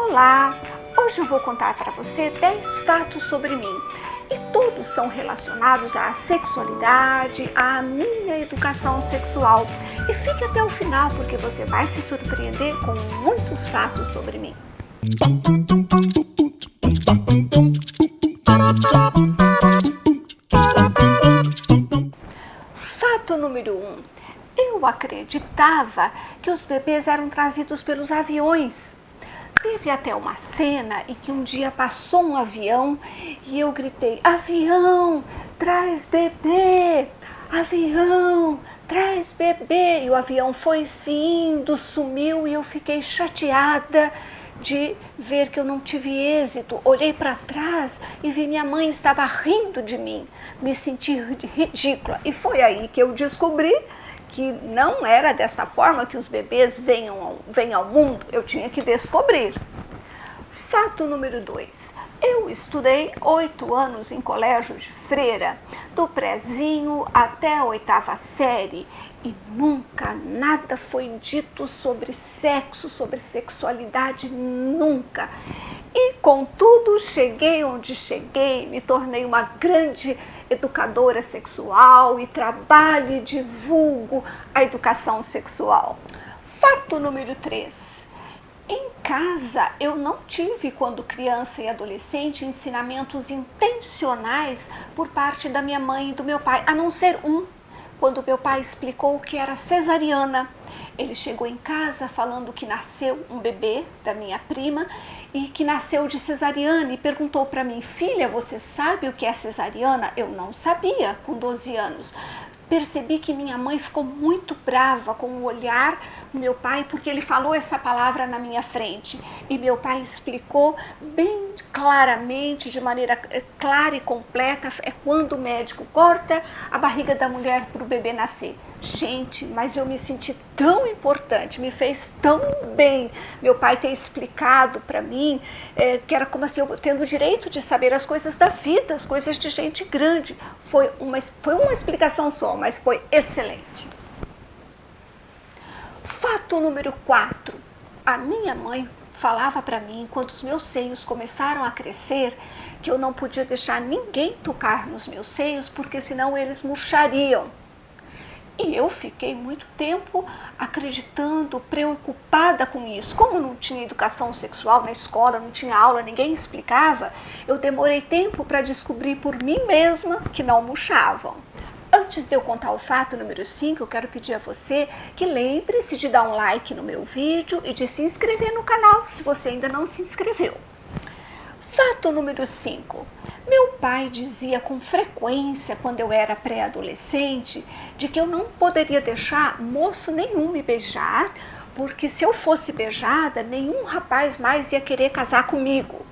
Olá! Hoje eu vou contar para você 10 fatos sobre mim e todos são relacionados à sexualidade, à minha educação sexual. E fique até o final porque você vai se surpreender com muitos fatos sobre mim. Fato número 1. Eu acreditava que os bebês eram trazidos pelos aviões. Teve até uma cena em que um dia passou um avião e eu gritei: avião, traz bebê! Avião, traz bebê! E o avião foi se indo, sumiu e eu fiquei chateada de ver que eu não tive êxito. Olhei para trás e vi minha mãe estava rindo de mim. Me senti ridícula e foi aí que eu descobri que não era dessa forma que os bebês vêm ao mundo, eu tinha que descobrir. Fato número 2. Eu estudei 8 anos em colégio de freira, do prézinho até a 8ª série, e nunca nada foi dito sobre sexo, sobre sexualidade, nunca. E contudo, cheguei onde cheguei, me tornei uma grande educadora sexual e trabalho e divulgo a educação sexual. Fato número 3. Em casa, eu não tive, quando criança e adolescente, ensinamentos intencionais por parte da minha mãe e do meu pai, a não ser quando meu pai explicou o que era cesariana. Ele chegou em casa falando que nasceu um bebê da minha prima e que nasceu de cesariana e perguntou para mim: filha, você sabe o que é cesariana? Eu não sabia, com 12 anos. Percebi que minha mãe ficou muito brava com o olhar do meu pai porque ele falou essa palavra na minha frente. E meu pai explicou bem claramente, de maneira clara e completa, é quando o médico corta a barriga da mulher para o bebê nascer. Gente, mas eu me senti tão importante, me fez tão bem meu pai ter explicado para mim que era como assim, eu tendo o direito de saber as coisas da vida, as coisas de gente grande. Foi uma explicação só, mas foi excelente. Fato número 4. A minha mãe falava para mim, quando os meus seios começaram a crescer, que eu não podia deixar ninguém tocar nos meus seios, porque senão eles murchariam. E eu fiquei muito tempo acreditando, preocupada com isso. Como não tinha educação sexual na escola, não tinha aula, ninguém explicava, eu demorei tempo para descobrir por mim mesma que não murchavam. Antes de eu contar o fato número 5, eu quero pedir a você que lembre-se de dar um like no meu vídeo e de se inscrever no canal, se você ainda não se inscreveu. Fato número 5. Meu pai dizia com frequência, quando eu era pré-adolescente, de que eu não poderia deixar moço nenhum me beijar, porque se eu fosse beijada, nenhum rapaz mais ia querer casar comigo.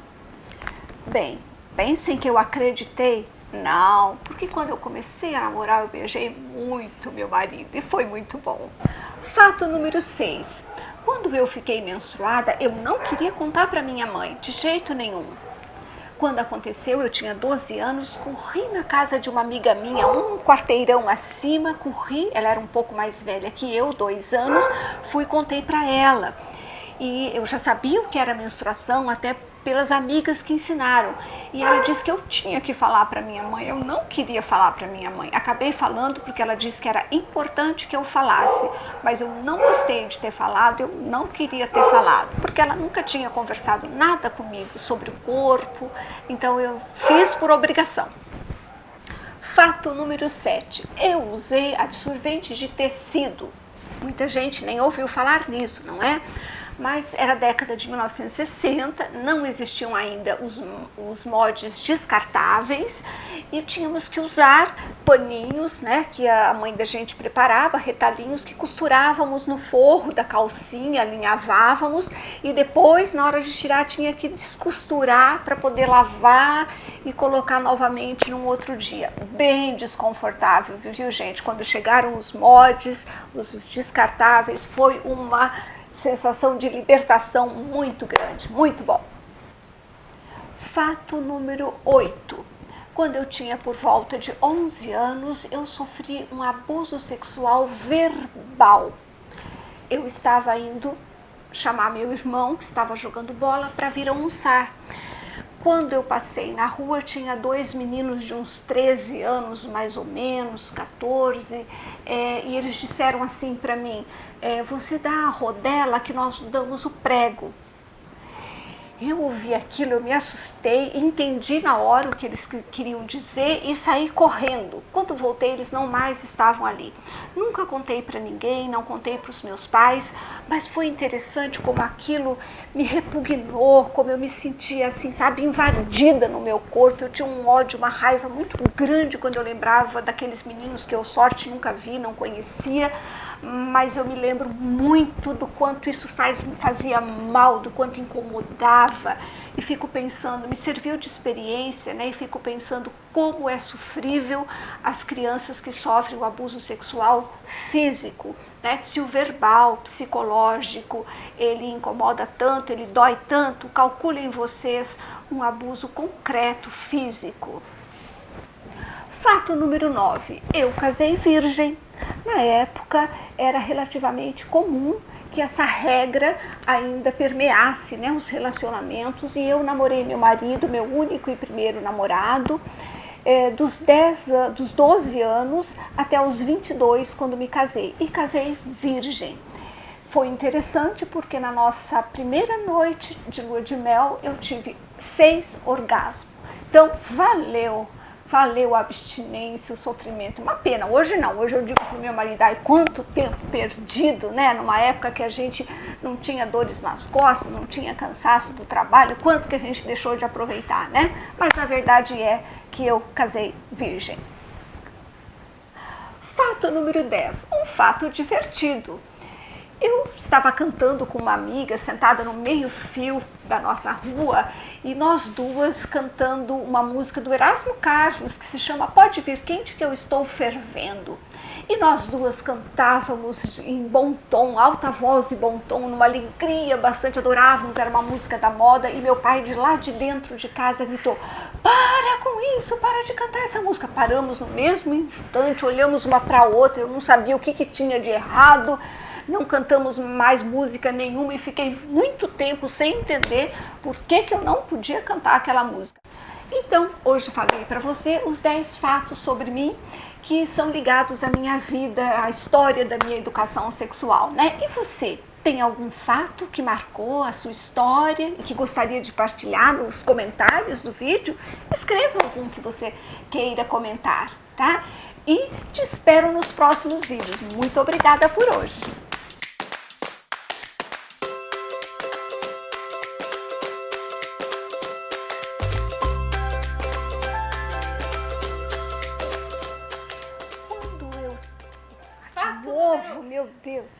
Bem, pensem que eu acreditei? Não, porque quando eu comecei a namorar, eu beijei muito meu marido e foi muito bom. Fato número 6. Quando eu fiquei menstruada, eu não queria contar para minha mãe, de jeito nenhum. Quando aconteceu, eu tinha 12 anos, corri na casa de uma amiga minha, um quarteirão acima, corri, ela era um pouco mais velha que eu, 2 anos, fui e contei para ela. E eu já sabia o que era menstruação, até pelas amigas que ensinaram. E ela disse que eu tinha que falar para minha mãe. Eu não queria falar para minha mãe. Acabei falando porque ela disse que era importante que eu falasse. Mas eu não gostei de ter falado, eu não queria ter falado. Porque ela nunca tinha conversado nada comigo sobre o corpo. Então eu fiz por obrigação. Fato número 7. Eu usei absorvente de tecido. Muita gente nem ouviu falar nisso, não é? Mas era a década de 1960, não existiam ainda os mods descartáveis e tínhamos que usar paninhos, né, que a mãe da gente preparava, retalhinhos que costurávamos no forro da calcinha, alinhavávamos e depois, na hora de tirar, tinha que descosturar para poder lavar e colocar novamente num outro dia. Bem desconfortável, viu, gente? Quando chegaram os mods, os descartáveis, foi uma sensação de libertação muito grande, muito bom. Fato número 8. Quando eu tinha por volta de 11 anos, eu sofri um abuso sexual verbal. Eu estava indo chamar meu irmão, que estava jogando bola, para vir almoçar. Quando eu passei na rua, tinha dois meninos de uns 13 anos, mais ou menos, 14, e eles disseram assim para mim, você dá a rodela que nós damos o prego. Eu ouvi aquilo, eu me assustei, entendi na hora o que eles queriam dizer e saí correndo. Quando voltei, eles não mais estavam ali. Nunca contei para ninguém, não contei para os meus pais, mas foi interessante como aquilo me repugnou, como eu me sentia assim, sabe, invadida no meu corpo. Eu tinha um ódio, uma raiva muito grande quando eu lembrava daqueles meninos que eu sorte nunca vi, não conhecia, mas eu me lembro muito do quanto isso fazia mal, do quanto incomodava, e fico pensando, me serviu de experiência, né? E fico pensando como é sofrível as crianças que sofrem o abuso sexual físico, né? Se o verbal, psicológico, ele incomoda tanto, ele dói tanto, calculem vocês um abuso concreto físico. Fato número 9, eu casei virgem. Na época era relativamente comum que essa regra ainda permeasse, né, os relacionamentos, e eu namorei meu marido, meu único e primeiro namorado, dos 12 anos até os 22, quando me casei, e casei virgem. Foi interessante porque na nossa primeira noite de lua de mel eu tive 6 orgasmos, então valeu a abstinência, o sofrimento. Uma pena, hoje não, hoje eu digo pro meu marido, ai, quanto tempo perdido, né? Numa época que a gente não tinha dores nas costas, não tinha cansaço do trabalho, quanto que a gente deixou de aproveitar, né? Mas na verdade é que eu casei virgem. Fato número 10, um fato divertido. Eu estava cantando com uma amiga sentada no meio-fio da nossa rua e nós duas cantando uma música do Erasmo Carlos que se chama Pode Vir Quente que eu estou fervendo. E nós duas cantávamos em bom tom, alta voz e bom tom, numa alegria bastante, adorávamos, era uma música da moda, e meu pai de lá de dentro de casa gritou, para com isso, para de cantar essa música. Paramos no mesmo instante, olhamos uma para a outra, eu não sabia o que tinha de errado, não cantamos mais música nenhuma e fiquei muito tempo sem entender por que eu não podia cantar aquela música. Então, hoje falei para você os 10 fatos sobre mim que são ligados à minha vida, à história da minha educação sexual, né? E você, tem algum fato que marcou a sua história e que gostaria de partilhar nos comentários do vídeo? Escreva algum que você queira comentar, tá? E te espero nos próximos vídeos. Muito obrigada por hoje! Ovo, meu Deus!